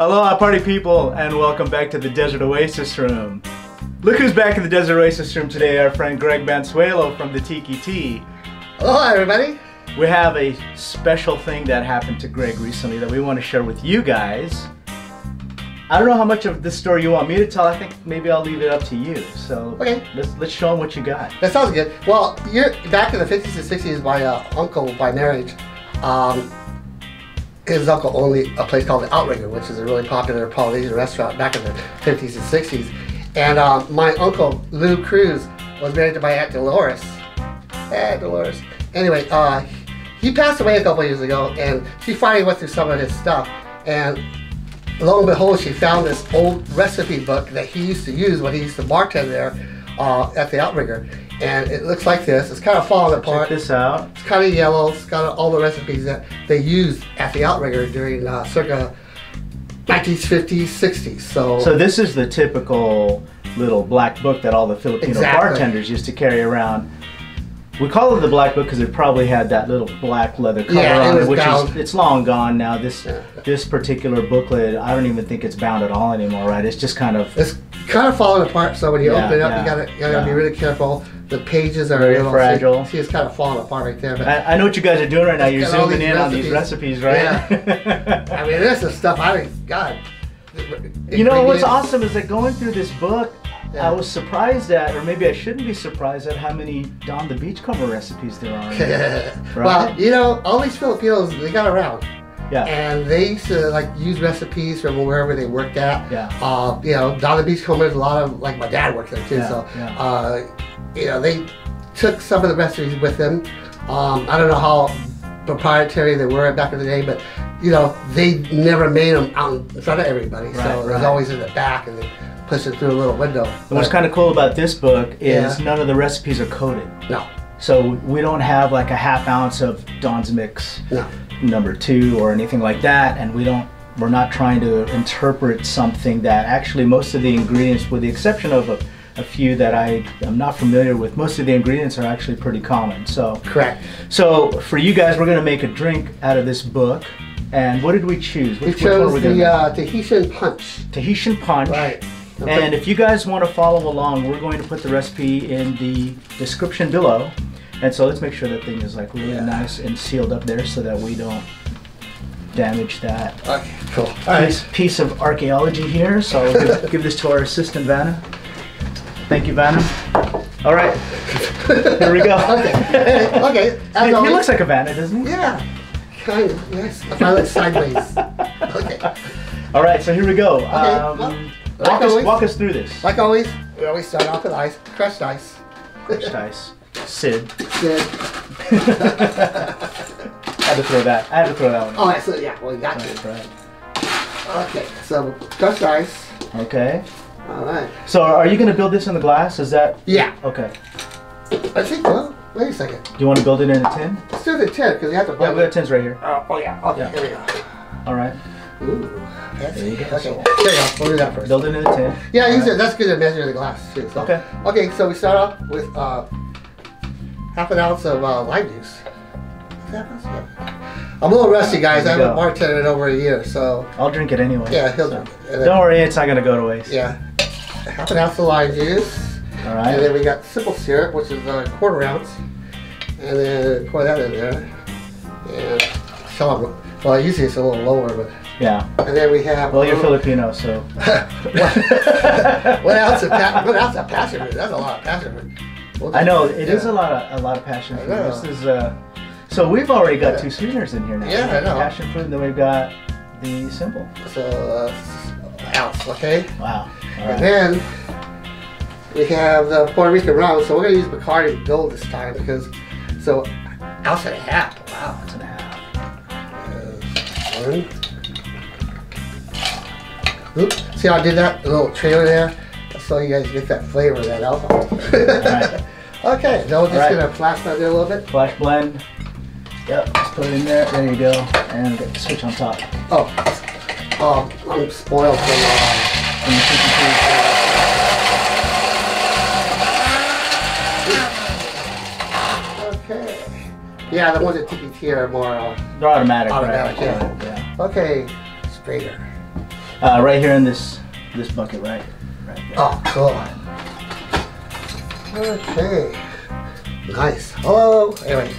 Aloha party people, and welcome back to the Desert Oasis Room. Look who's back in the Desert Oasis Room today, our friend Greg Bansuelo from the Tiki-Ti. Aloha everybody. We have a special thing that happened to Greg recently that we want to share with you guys. I don't know how much of this story you want me to tell. I think maybe I'll leave it up to you. So okay, let's show them what you got. That sounds good. Well, you're back in the 50s and 60s. My uncle by marriage, his uncle owned a place called the Outrigger, which is a really popular Polynesian restaurant back in the 50s and 60s. And my uncle, Cruz, was married to my Aunt Dolores. Aunt Dolores. Anyway, he passed away a couple years ago, and she finally went through some of his stuff. And lo and behold, she found this old recipe book that he used to use when he used to bartend there at the Outrigger. And it looks like this. It's kind of falling apart. Check this out. It's kind of yellow. It's got all the recipes that they used at the Outrigger during circa 1950s, 60s. So this is the typical little black book that all the Filipino bartenders used to carry around. We call it the black book because it probably had that little black leather cover on it, which it's long gone now. This particular booklet, I don't even think it's bound at all anymore, right? It's just kind of falling apart. So when you open it up, you gotta be really careful. The pages are very fragile. See, it's kind of falling apart right there. But I know what you guys are doing right now. You're zooming in on these recipes, right? Yeah. I mean, this is stuff God. You know what's awesome is that going through this book, I was surprised at, or maybe I shouldn't be surprised at how many Don the Beachcomber recipes there are. Right? Well, you know, all these Filipinos, they got around. Yeah. And they used to like use recipes from wherever they worked at. Yeah. You know, Don the Beachcomber, there's a lot of, like my dad worked there too. Yeah. So, you know, they took some of the recipes with them. I don't know how proprietary they were back in the day, but you know, they never made them out in front of everybody. So it was always in the back, and they push it through a little window. And what's kind of cool about this book is none of the recipes are coded. No. So we don't have like a half ounce of Don's Mix #2 or anything like that, and we're not trying to interpret something that actually most of the ingredients, with the exception of a few that I am not familiar with, most of the ingredients are actually pretty common. So correct. So for you guys, we're going to make a drink out of this book. And what did we choose? We chose the Tahitian Punch. Tahitian Punch. Right. Okay. And if you guys want to follow along, we're going to put the recipe in the description below. And so let's make sure that thing is like really nice and sealed up there so that we don't damage that. Okay, cool. Piece of archaeology here. So I'll give this to our assistant, Vanna. Thank you, Vanna. All right, here we go. Okay. He looks like a Vanna, doesn't he? Yeah, kind of. Yes. If I look sideways. Okay. All right, so here we go. Okay. Walk us through this. Like always, we always start off with ice, crushed ice. Crushed ice. Sid. Sid. I had to throw that one. Oh, so yeah, well, you got to. Right. Okay, so crushed ice. Okay. All right. So are you going to build this in the glass? Is that? Yeah. Okay. I think, well, wait a second. Do you want to build it in a tin? Let's do the tin, because you have to build we got tins right here. Oh yeah. Okay, here we go. All right. Ooh. There you go. Okay. There you go. We'll do that first. Build it in a tin. Yeah, that's good to measure the glass too. So. Okay. Okay, so we start off with half an ounce of lime juice. I'm a little rusty, guys. I haven't bartended in over a year, so. I'll drink it anyway. Yeah, he'll drink it. Don't worry, it's not going to go to waste. Yeah. Half an ounce of lime juice. All right. And then we got simple syrup, which is a quarter ounce. And then pour that in there. And well, usually it's a little lower, but. Yeah. And then we have. Well, you're Filipino, so. 1 ounce of passion fruit. That's a lot of passion fruit. I know it is a lot of passion fruit. This is so we've already got two sweeteners in here now. Yeah, I know. Passion fruit, and then we've got the simple. So ounce, okay. Wow. All right. And then we have the Puerto Rican rum. So we're gonna use Bacardi to build this time because ounce and a half. Wow. Ounce and a half. Oops. See how I did that? A little trailer there? So you guys get that flavor of that alcohol. Right. Okay, now we're just going to flash that there a little bit. Flash blend. Yep, just put it in there. There you go. And get the switch on top. Oh, I'm spoiled from the Tiki-Ti. Okay. Yeah, the ones at Tiki-Ti are more... They're automatic, automatic, right? yeah. Okay, strainer. Right here in this bucket, right there. Oh, cool. Okay. Nice. Oh, anyway.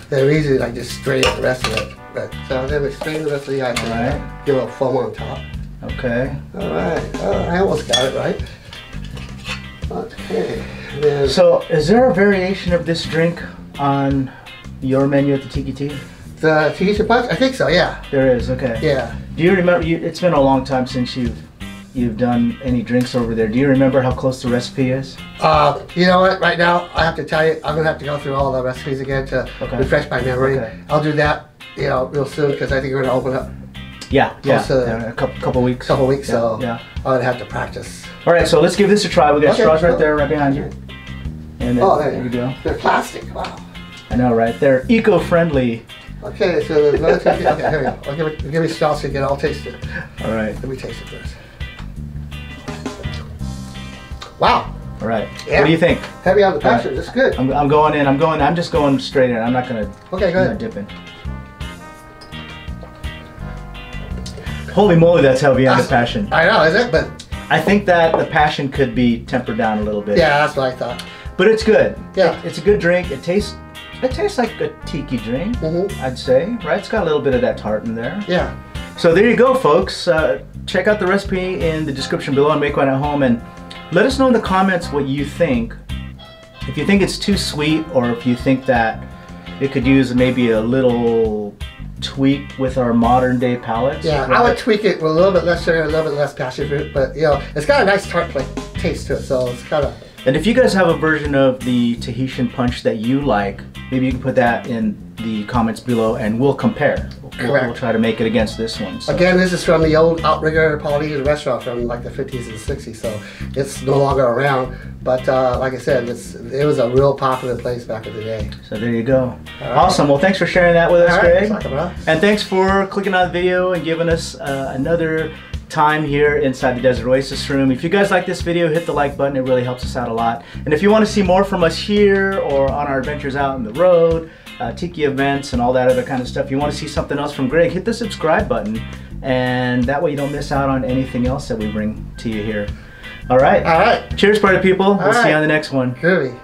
They're easy, like just strain the rest of it. But then we strain the rest of the ice. All right. Give a little foam on top. Okay. All right. Oh, I almost got it right. Okay. Then, So, is there a variation of this drink on your menu at the Tiki-Ti? the Tahitian punch? I think so. Yeah. There is. Okay. Yeah. Do you remember? It's been a long time since you've done any drinks over there. Do you remember how close the recipe is? You know what? Right now, I have to tell you, I'm gonna have to go through all the recipes again to refresh my memory. Okay. I'll do that, real soon because I think we're gonna open up. Yeah. To a couple weeks. Couple weeks, Yeah, so yeah. I'm gonna have to practice. All right. So let's give this a try. We got Okay, straws right cool. there, right behind you. And then, Oh, there you go. They're plastic. Wow. I know, right? They're eco-friendly. Okay, so there's another two. Okay, here we go. Give me straws so you can all taste it. All right. Let me taste it first. Wow. All right. Yeah. What do you think? Heavy on the passion. That's good. I'm going in. I'm just going straight in. I'm not gonna. Okay, go I'm ahead. not dipping. Holy moly, that's heavy on the passion. I know, is it? But I think that the passion could be tempered down a little bit. yeah, that's what I thought. But it's good. Yeah. It's a good drink. It tastes like a tiki drink, I'd say. Right? It's got a little bit of that tart in there. Yeah. So there you go, folks. Check out the recipe in the description below and make one at home. And let us know in the comments what you think. If you think it's too sweet, or if you think that it could use maybe a little tweak with our modern day palates. Yeah, right? I would tweak it with a little bit less sugar, a little bit less passion fruit, but it's got a nice tart taste to it, so it's kind of. And if you guys have a version of the Tahitian punch that you like, maybe you can put that in the comments below and we'll compare. We'll try to make it against this one. So. Again, this is from the old Outrigger Polynesian restaurant from like the 50s and 60s, so it's no longer around. But like I said, it was a real popular place back in the day. So there you go. Right. Awesome. Well, thanks for sharing that with us, Greg. Right. And thanks for clicking on the video and giving us another time here inside the Desert Oasis room. If you guys like this video, hit the like button. It really helps us out a lot. And if you want to see more from us here or on our adventures out on the road, tiki events and all that other kind of stuff, you want to see something else from Greg, hit the subscribe button, and that way you don't miss out on anything else that we bring to you here. All right. All right. Cheers, party people. We'll see you right. on the next one. Groovy.